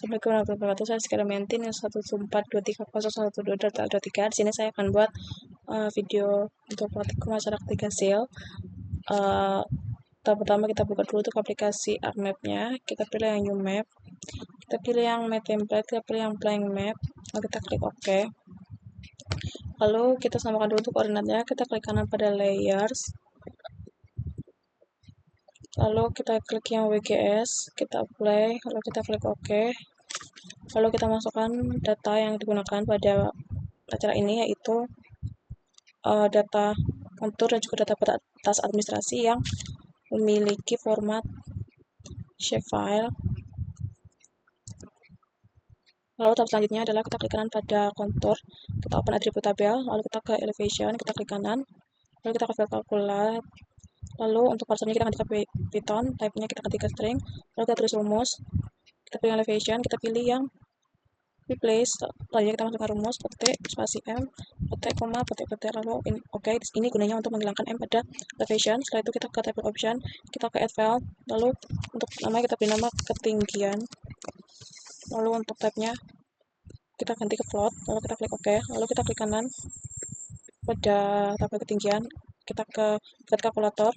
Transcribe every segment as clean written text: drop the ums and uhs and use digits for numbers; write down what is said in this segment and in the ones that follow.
Assalamualaikum warahmatullahi wabarakatuh. Saya sekarang maintain yang 142301223. Di sini saya akan buat video untuk praktikum masyarakat 3 seal. Tahap pertama kita buka dulu untuk aplikasi ArcMap-nya. Kita pilih yang new map. Kita pilih yang my template. Kita pilih yang blank map. Lalu kita klik OK. Lalu kita samakan dulu untuk koordinatnya. Kita klik kanan pada layers. Lalu kita klik yang WGS. Kita apply. Lalu kita klik OK. Lalu kita masukkan data yang digunakan pada acara ini, yaitu data kontur dan juga data batas administrasi yang memiliki format shapefile. Lalu tahap selanjutnya adalah kita klik kanan pada kontur, kita open attribute tabel, lalu kita ke elevation, kita klik kanan, lalu kita ke field calculate, lalu untuk parsernya kita ganti ke Python, type-nya kita ganti ke string, lalu kita tulis rumus, kita pilih elevation, kita pilih yang replace, lalu kita masukkan rumus petik spasi m petik koma petik lalu oke. Ini gunanya untuk menghilangkan m pada elevation. Setelah itu kita ke table option, kita ke add file, lalu untuk nama kita beri nama ketinggian, lalu untuk type-nya kita ganti ke float, lalu kita klik OK, lalu kita klik kanan pada tabel ketinggian, kita ke buat kalkulator,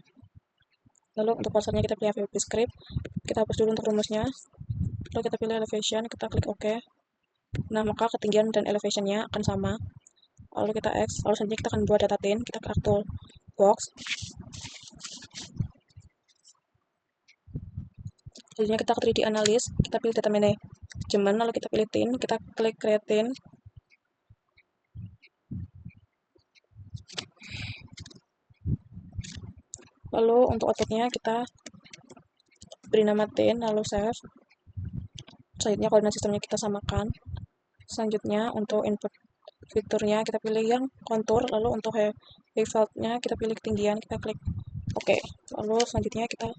lalu untuk parsernya kita pilih VB script, kita hapus dulu untuk rumusnya, lalu kita pilih elevation, kita klik OK. Nah, maka ketinggian dan elevation-nya akan sama. Lalu kita X, lalu selanjutnya kita akan buat data tin, kita ke Arctool box. Selanjutnya kita ke 3D analysis, kita pilih data management, lalu kita pilih tin, kita klik create tin. Lalu untuk outputnya kita beri nama tin, lalu save. Selanjutnya koordinat sistemnya kita samakan. Selanjutnya untuk input fiturnya kita pilih yang kontur, lalu untuk height-nya kita pilih ketinggian, kita klik OK. Lalu selanjutnya kita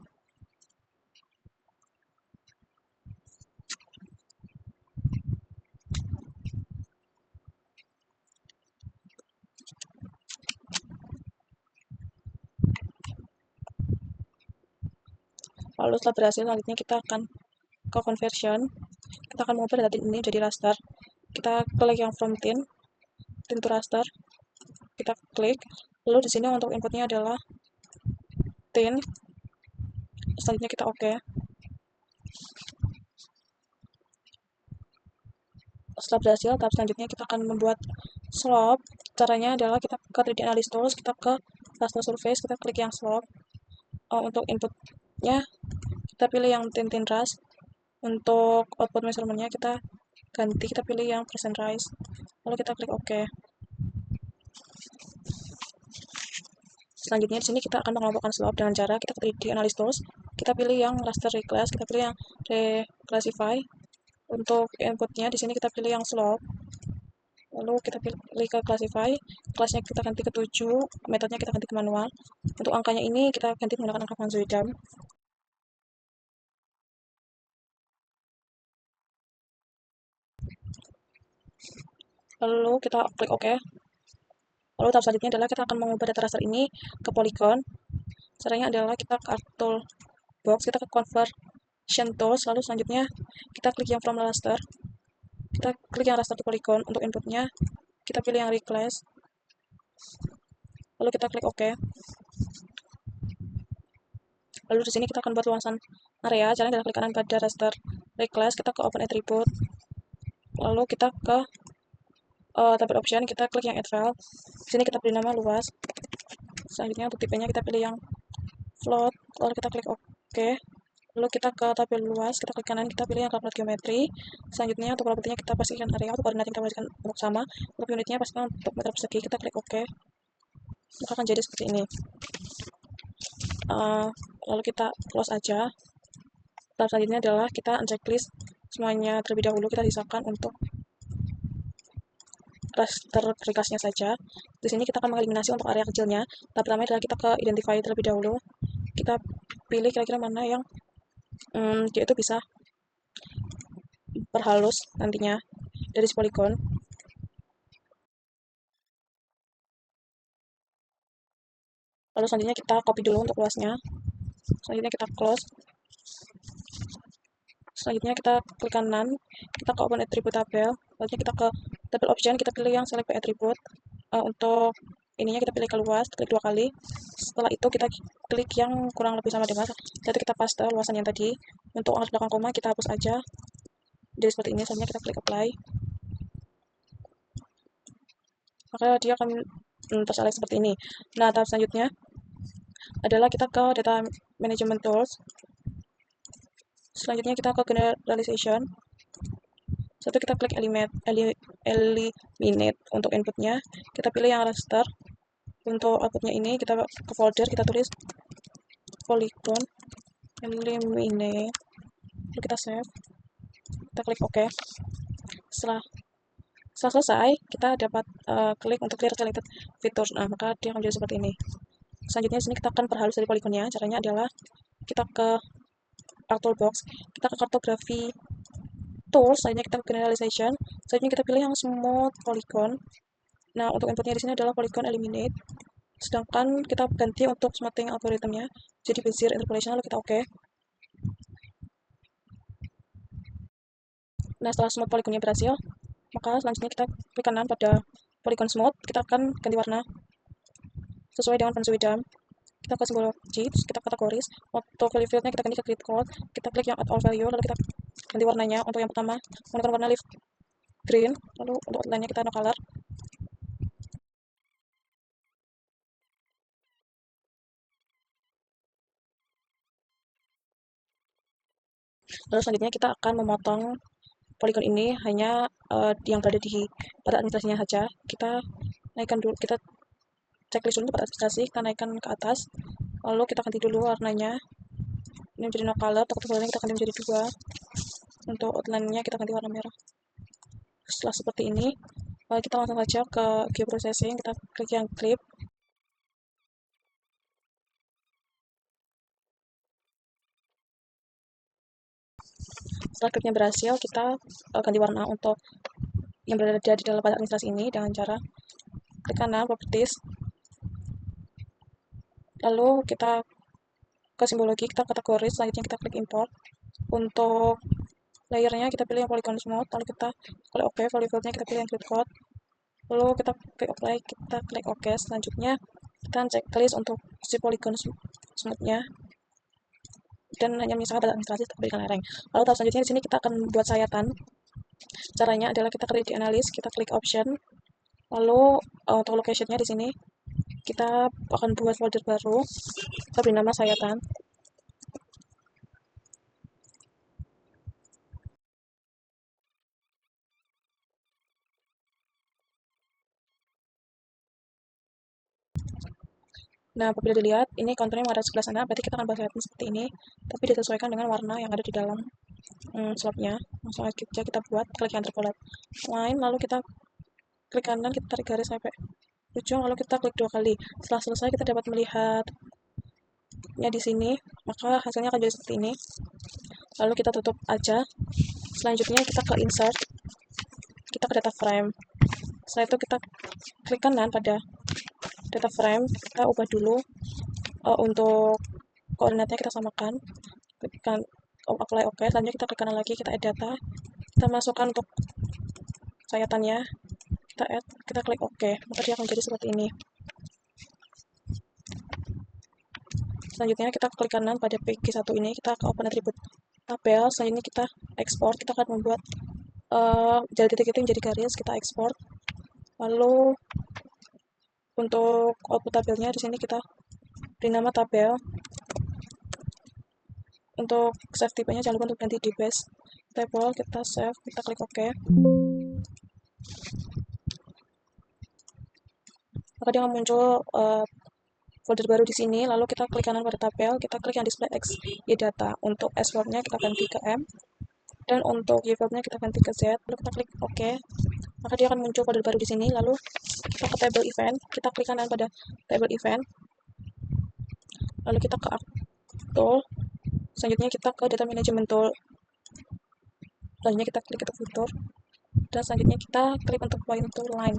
setelah berhasil, selanjutnya kita akan ke conversion, kita akan mengubah data ini jadi raster. Kita klik yang from tin to raster, kita klik, lalu di sini untuk inputnya adalah tin. Selanjutnya kita OK. Setelah berhasil, tahap selanjutnya kita akan membuat slope. Caranya adalah kita ke 3D Analysis Tools, kita ke raster surface, kita klik yang slope. Untuk inputnya kita pilih yang tin ras. Untuk output measurement-nya kita ganti, kita pilih yang percent rise, lalu kita klik OK. Selanjutnya di sini kita akan mengelompokkan slope dengan cara kita ke 3D Analysis Tools, kita pilih yang raster reclass, kita pilih yang reclassify. Untuk inputnya di sini kita pilih yang slope, lalu kita pilih ke classify, kelasnya kita ganti ke 7, metodenya kita ganti ke manual. Untuk angkanya ini kita ganti menggunakan angka Van Zuidam. Lalu kita klik OK. Lalu tahap selanjutnya adalah kita akan mengubah data raster ini ke polygon. Caranya adalah kita ke Arctool box, kita ke conversion tools, lalu selanjutnya kita klik yang from raster, kita klik yang raster to polygon. Untuk inputnya kita pilih yang reclass, lalu kita klik OK. Lalu di sini kita akan buat luasan area. Caranya adalah klik kanan pada raster reclass, kita ke open attribute, lalu kita ke tabel option, kita klik yang add file. Di sini kita beri nama luas. Selanjutnya untuk tipenya kita pilih yang float, lalu kita klik OK. Lalu kita ke tabel luas, kita klik kanan, kita pilih yang calculate geometry. Selanjutnya untuk propertinya kita pastikan area, untuk koordinat kita pastikan untuk sama, untuk unitnya pastikan untuk meter persegi, kita klik OK. Maka akan jadi seperti ini. Lalu kita close aja. Tahap selanjutnya adalah kita unchecklist semuanya terlebih dahulu, kita sisakan untuk raster reclassnya saja. Di sini kita akan mengeliminasi untuk area kecilnya. Tahap pertama adalah kita ke identify terlebih dahulu. Kita pilih kira-kira mana yang dia itu bisa berhalus nantinya dari si polygon. Lalu selanjutnya kita copy dulu untuk luasnya. Selanjutnya kita close. Selanjutnya kita klik kanan, kita ke open attribute tabel. Selanjutnya kita ke tabel option, kita pilih yang select by attribute. Untuk ininya kita pilih keluas, klik 2 kali. Setelah itu kita klik yang kurang lebih sama dengan, jadi kita paste luasan yang tadi. Untuk angka belakang koma kita hapus aja. Jadi seperti ini, selanjutnya kita klik apply. Maka dia akan terselect seperti ini. Nah, tahap selanjutnya adalah kita ke data management tools. Selanjutnya kita ke generalization. Satu kita klik eliminate untuk inputnya. Kita pilih yang raster. Untuk outputnya ini kita ke folder, kita tulis polygon eliminate. Lalu kita save. Kita klik OK. Setelah selesai, kita dapat klik untuk clear selected features. Nah, maka dia akan jadi seperti ini. Selanjutnya di sini kita akan perhalus dari poligonnya. Caranya adalah kita ke toolbox, kita ke kartografi tools, selanjutnya kita ke generalization, selanjutnya kita pilih yang smooth polygon. Nah, untuk inputnya di sini adalah polygon eliminate. Sedangkan kita ganti untuk smoothing algorithmnya jadi Bezier interpolation, lalu kita OK. Nah, setelah smooth polygonnya berhasil, maka selanjutnya kita klik kanan pada polygon smooth, kita akan ganti warna sesuai dengan feng shui dam. Kita ke simbol G, kita kategoris. Untuk value fieldnya kita ganti ke grid code, kita klik yang add all value, lalu kita ganti warnanya. Untuk yang pertama menggunakan warna leaf green, lalu untuk outline-nya kita no color. Lalu selanjutnya kita akan memotong polygon ini hanya yang berada di pada administrasinya saja. Kita naikkan dulu, kita checklist dulu pada administrasi, kita naikkan ke atas, lalu kita ganti dulu warnanya. Ini menjadi no color, untuk ketebalannya kita ganti menjadi 2. Untuk outline-nya kita ganti warna merah. Setelah seperti ini, kita langsung saja ke geoprocessing, kita klik yang clip. Setelah clipnya berhasil, kita ganti warna untuk yang berada di dalam pada administrasi ini dengan cara klik kanan properties, lalu kita ke simbologi, kita kategoris, selanjutnya kita klik import. Untuk layernya kita pilih yang polygon smooth, lalu kita klik OK, value fieldnya kita pilih yang grid code, lalu kita klik apply, kita klik OK. Selanjutnya kita checklist untuk si polygon smoothnya dan hanya misalkan pada administrasi tetap berikan lereng. Lalu tahap selanjutnya di sini kita akan buat sayatan. Caranya adalah kita klik di analis, kita klik option, lalu untuk locationnya di sini kita akan buat folder baru, kita beri nama sayatan. Nah, apabila dilihat, ini konturnya mengarah sebelah sana, berarti kita akan buat sayatan seperti ini, tapi disesuaikan dengan warna yang ada di dalam slotnya. Langsung aja kita buat, klik yang terpolat line, lalu kita klik kanan, kita tarik garis sampai ujung, lalu kita klik 2 kali. Setelah selesai, kita dapat melihatnya di sini, maka hasilnya akan jadi seperti ini. Lalu kita tutup aja. Selanjutnya kita ke insert, kita ke data frame. Setelah itu kita klik kanan pada data frame, kita ubah dulu untuk koordinatnya kita samakan, klikkan apply OK. Selanjutnya kita klik kanan lagi, kita add data, kita masukkan untuk sayatannya, kita add, kita klik OK, maka dia akan jadi seperti ini. Selanjutnya kita klik kanan pada PG1 ini, kita ke open attribute tabel. Selanjutnya kita ekspor, kita akan membuat jari titik itu menjadi garis, kita ekspor. Lalu untuk output tabelnya di sini kita beri nama tabel. Untuk save tipenya jangan lupa untuk ganti di base table, kita save, kita klik OK. Maka dia akan muncul folder baru di sini, lalu kita klik kanan pada tabel, kita klik yang display X Y data. Untuk S-wordnya kita ganti ke M, dan untuk Y-wordnya kita ganti ke Z, lalu kita klik OK. Maka dia akan muncul folder baru di sini, lalu kita ke table event, kita klik kanan pada table event, lalu kita ke app tool, selanjutnya kita ke data management tool, selanjutnya kita klik ke fitur, dan selanjutnya kita klik untuk point to line.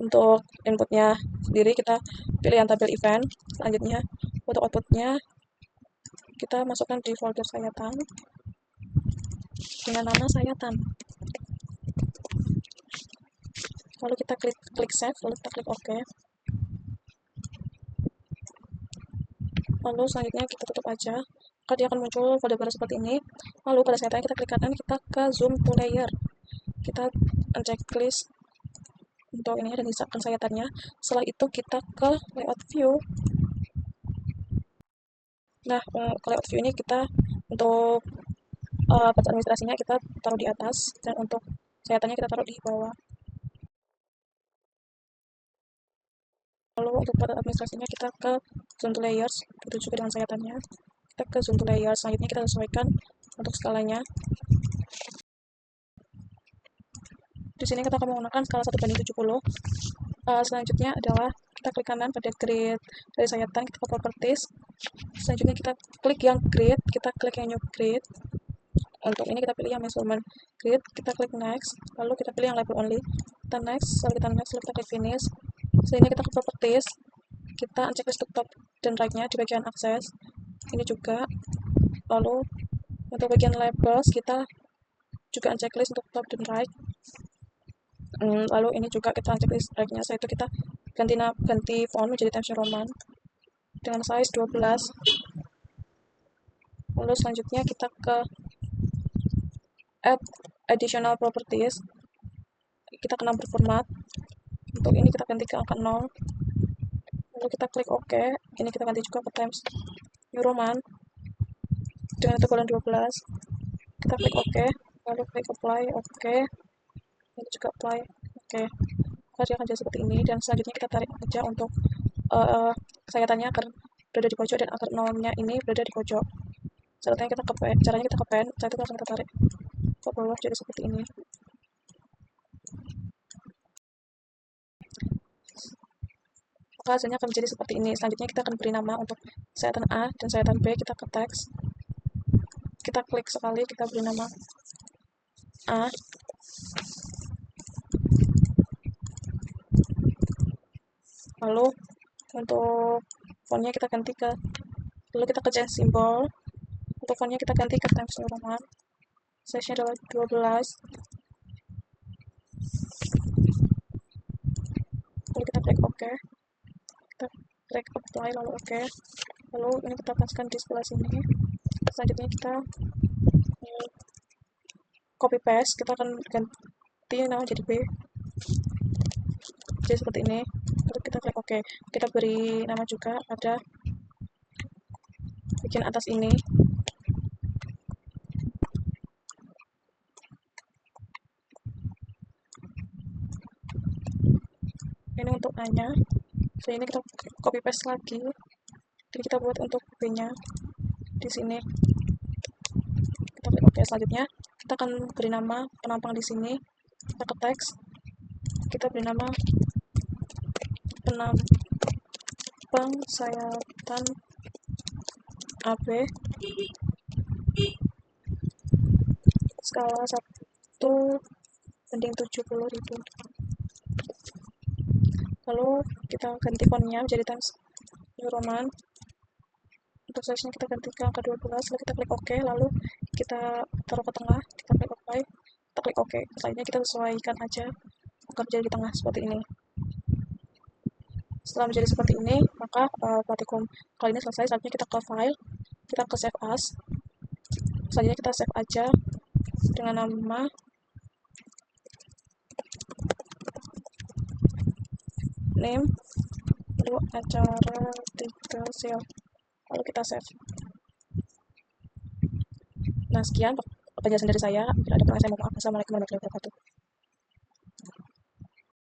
Untuk inputnya sendiri kita pilih yang tabel event, selanjutnya untuk outputnya kita masukkan di folder sayatan dengan nama sayatan. Lalu kita klik save, lalu kita klik OK. Lalu selanjutnya kita tutup aja, maka dia akan muncul folder baru seperti ini. Lalu pada saatnya kita klik kanan, kita ke zoom to layer, kita unchecklist untuk ini dan siapkan sayatannya. Setelah itu kita ke layout view. Nah, ke layout view ini kita untuk batas administrasinya kita taruh di atas, dan untuk sayatannya kita taruh di bawah. Lalu untuk batas administrasinya kita ke zoom to layers, itu juga dengan sayatannya. Kita ke zoom to layers, selanjutnya kita sesuaikan untuk skalanya. Di sini kita akan menggunakan skala 1:70. Selanjutnya adalah kita klik kanan pada grid dari sayatan, kita ke properties. Selanjutnya kita klik yang grid, kita klik yang new grid. Untuk ini kita pilih yang measurement grid, kita klik next, lalu kita pilih yang label only, kita next, lalu kita klik finish. Selanjutnya kita ke properties, kita unchecklist untuk top dan right-nya di bagian akses ini juga. Lalu untuk bagian labels kita juga unchecklist untuk top dan right. Lalu ini juga kita unchecklist right-nya, setelah itu kita ganti font menjadi Times New Roman dengan size 12. Lalu selanjutnya kita ke add additional properties, kita ke number format. Untuk ini kita ganti ke angka 0, lalu kita klik OK. Ini kita ganti juga ke Times New Roman dengan tebalan 12. Kita klik OK, lalu klik apply, OK. Ini juga apply, OK. Maka dia akan jadi seperti ini, dan selanjutnya kita tarik aja untuk sayatannya agar berada di pojok dan agar nolnya ini berada di pojok. Caranya kita kepen, setelah itu langsung kita tarik ke bawah jadi seperti ini. Maka hasilnya akan menjadi seperti ini. Selanjutnya kita akan beri nama untuk sayatan A dan sayatan B, kita ke teks, kita klik sekali, kita beri nama A. Lalu untuk fontnya kita ganti ke, lalu kita ke change symbol. Untuk fontnya kita ganti ke Times New Roman. Size-nya adalah 12. Lalu kita klik OK. Kita klik apply, lalu OK. Lalu ini kita paskan di sebelah sini. Selanjutnya kita copy paste, kita akan ganti nama jadi B. Jadi seperti ini. Lalu kita klik OK. Kita beri nama juga pada bagian atas ini. Ini untuk A-nya. Jadi ini kita copy paste lagi. Jadi kita buat untuk B-nya di sini. Kita klik OK. Selanjutnya kita akan beri nama penampang di sini. Kita ke teks. Kita beri nama penampang sayatan AB skala 1:70.000. Lalu kita ganti fontnya menjadi Times New Roman. Untuk size-nya kita ganti ke angka 12, lalu kita klik OK, lalu kita taruh ke tengah, kita klik apply, kita klik OK. Selanjutnya kita sesuaikan aja agar menjadi di tengah seperti ini. Setelah menjadi seperti ini, maka praktikum kali ini selesai. Selanjutnya kita ke file, kita ke save as. Selanjutnya kita save aja dengan nama name, lalu acara 3 sel, lalu kita save. Nah, sekian penjelasan dari saya. Bila ada pertanyaan saya mohon maaf. Assalamualaikum warahmatullahi wabarakatuh.